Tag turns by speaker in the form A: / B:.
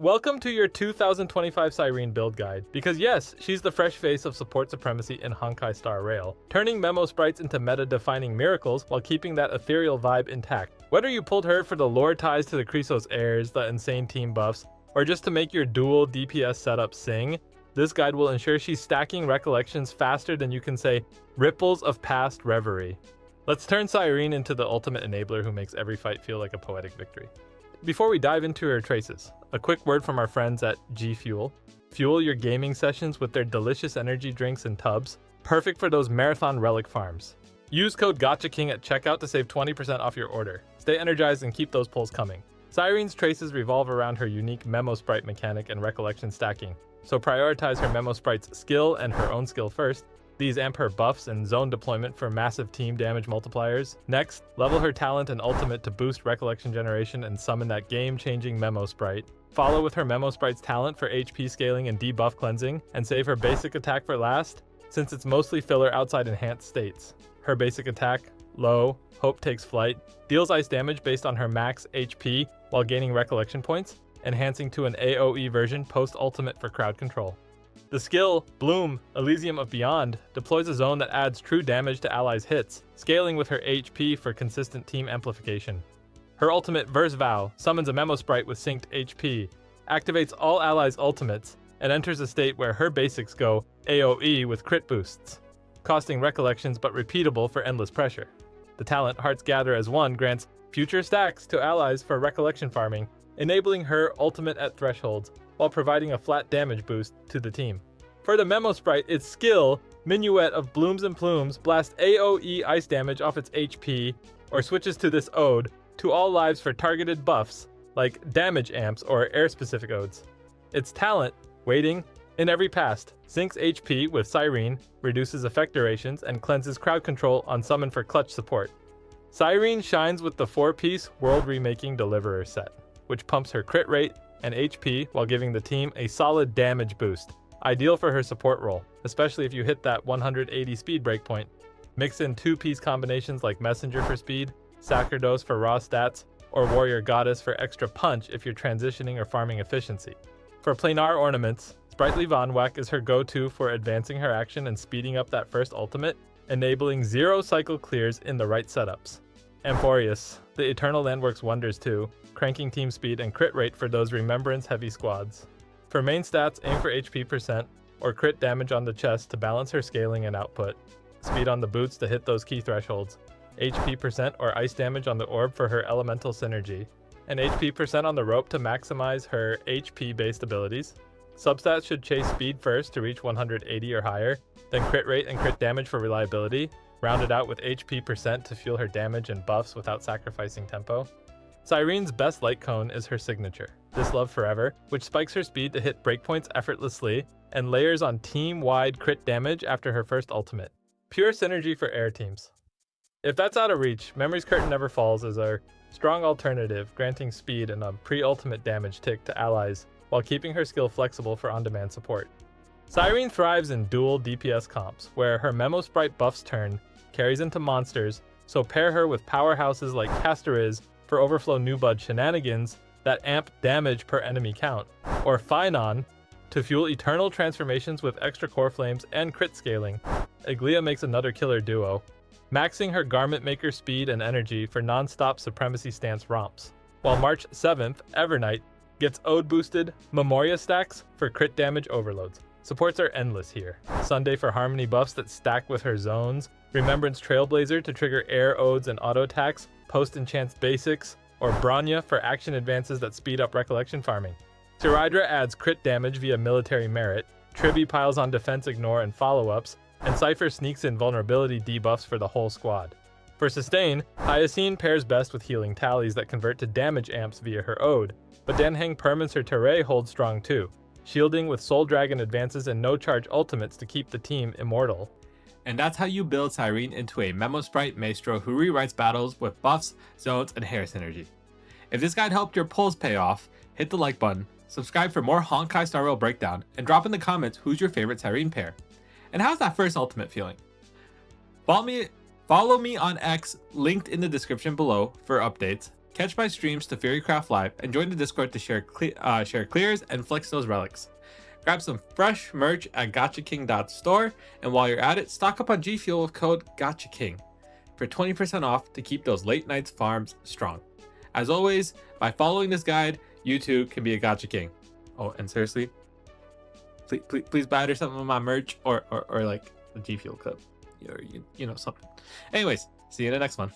A: Welcome to your 2025 Cyrene Build Guide, because yes, she's the fresh face of support supremacy in Honkai Star Rail, turning memo sprites into meta-defining miracles while keeping that ethereal vibe intact. Whether you pulled her for the lore ties to the Chrysos heirs, the insane team buffs, or just to make your dual DPS setup sing, this guide will ensure she's stacking recollections faster than you can say ripples of past reverie. Let's turn Cyrene into the ultimate enabler who makes every fight feel like a poetic victory. Before we dive into her traces, a quick word from our friends at G Fuel. Fuel your gaming sessions with their delicious energy drinks and tubs, perfect for those marathon relic farms. Use code GotchaKing at checkout to save 20% off your order. Stay energized and keep those pulls coming. Cyrene's traces revolve around her unique memo sprite mechanic and recollection stacking, so prioritize her memo sprite's skill and her own skill first. These amp her buffs and zone deployment for massive team damage multipliers. Next, level her talent and ultimate to boost recollection generation and summon that game-changing memo sprite. Follow with her memo sprite's talent for HP scaling and debuff cleansing, and save her basic attack for last, since it's mostly filler outside enhanced states. Her basic attack, low, Hope Takes Flight, deals ice damage based on her max HP while gaining recollection points, enhancing to an AoE version post-ultimate for crowd control. The skill, Bloom, Elysium of Beyond, deploys a zone that adds true damage to allies' hits, scaling with her HP for consistent team amplification. Her ultimate, Verse Vow, summons a memo sprite with synced HP, activates all allies' ultimates, and enters a state where her basics go AoE with crit boosts, costing recollections but repeatable for endless pressure. The talent, Hearts Gather as One, grants future stacks to allies for recollection farming, enabling her ultimate at thresholds, while providing a flat damage boost to the team. For the memo sprite, its skill, Minuet of Blooms and Plumes, blasts AoE ice damage off its HP, or switches to this ode, to all lives for targeted buffs, like damage amps or air-specific odes. Its talent, Waiting, in every past, syncs HP with Cyrene, reduces effect durations, and cleanses crowd control on summon for clutch support. Cyrene shines with the 4-piece World Remaking Deliverer set, which pumps her crit rate and HP while giving the team a solid damage boost, ideal for her support role, especially if you hit that 180 speed breakpoint. Mix in 2-piece combinations like Messenger for speed, Sacerdoce for raw stats, or Warrior Goddess for extra punch if you're transitioning or farming efficiency. For planar ornaments, Sprightly Vonwhack is her go-to for advancing her action and speeding up that first ultimate, enabling 0 cycle clears in the right setups. Amphorius, the Eternal Land works wonders too, cranking team speed and crit rate for those remembrance-heavy squads. For main stats, aim for HP percent, or crit damage on the chest to balance her scaling and output, speed on the boots to hit those key thresholds, HP percent or ice damage on the orb for her elemental synergy, and HP percent on the rope to maximize her HP-based abilities. Substats should chase speed first to reach 180 or higher, then crit rate and crit damage for reliability, rounded out with HP percent to fuel her damage and buffs without sacrificing tempo. Cyrene's best light cone is her signature, This Love Forever, which spikes her speed to hit breakpoints effortlessly and layers on team-wide crit damage after her first ultimate. Pure synergy for air teams. If that's out of reach, Memory's Curtain Never Falls is our strong alternative, granting speed and a pre-ultimate damage tick to allies while keeping her skill flexible for on-demand support. Cyrene thrives in dual DPS comps, where her memo sprite buffs turn, carries into monsters, so pair her with powerhouses like Castoriz for overflow new bud shenanigans that amp damage per enemy count, or Phynon to fuel eternal transformations with extra core flames and crit scaling. Iglia makes another killer duo, maxing her garment maker speed and energy for non-stop supremacy stance romps, while March 7th, Evernight, gets ode boosted Memoria stacks for crit damage overloads. Supports are endless here. Sunday for harmony buffs that stack with her zones, Remembrance Trailblazer to trigger air odes and auto attacks, post-enchants basics, or Branya for action advances that speed up recollection farming. Tyrhydra adds crit damage via military merit, Tribby piles on defense ignore and follow-ups, and Cypher sneaks in vulnerability debuffs for the whole squad. For sustain, Hyacine pairs best with healing tallies that convert to damage amps via her ode, but Danheng Permins her Teray holds strong too, shielding with Soul Dragon advances and no-charge ultimates to keep the team immortal.
B: And that's how you build Cyrene into a memo sprite maestro who rewrites battles with buffs, zones, and hair synergy. If this guide helped your pulls pay off, hit the like button, subscribe for more Honkai Star Rail breakdown, and drop in the comments who's your favorite Cyrene pair. And how's that first ultimate feeling? Follow me on X, linked in the description below, for updates. Catch my streams to Furycraft Live and join the Discord to share clears and flex those relics. Grab some fresh merch at GachaKing.store, and while you're at it, stock up on G Fuel with code GachaKing for 20% off to keep those late nights farms strong. As always, by following this guide, you too can be a Gacha King. Oh, and seriously, please buy her some of my merch or like the G Fuel Club, or you know something. Anyways, see you in the next one.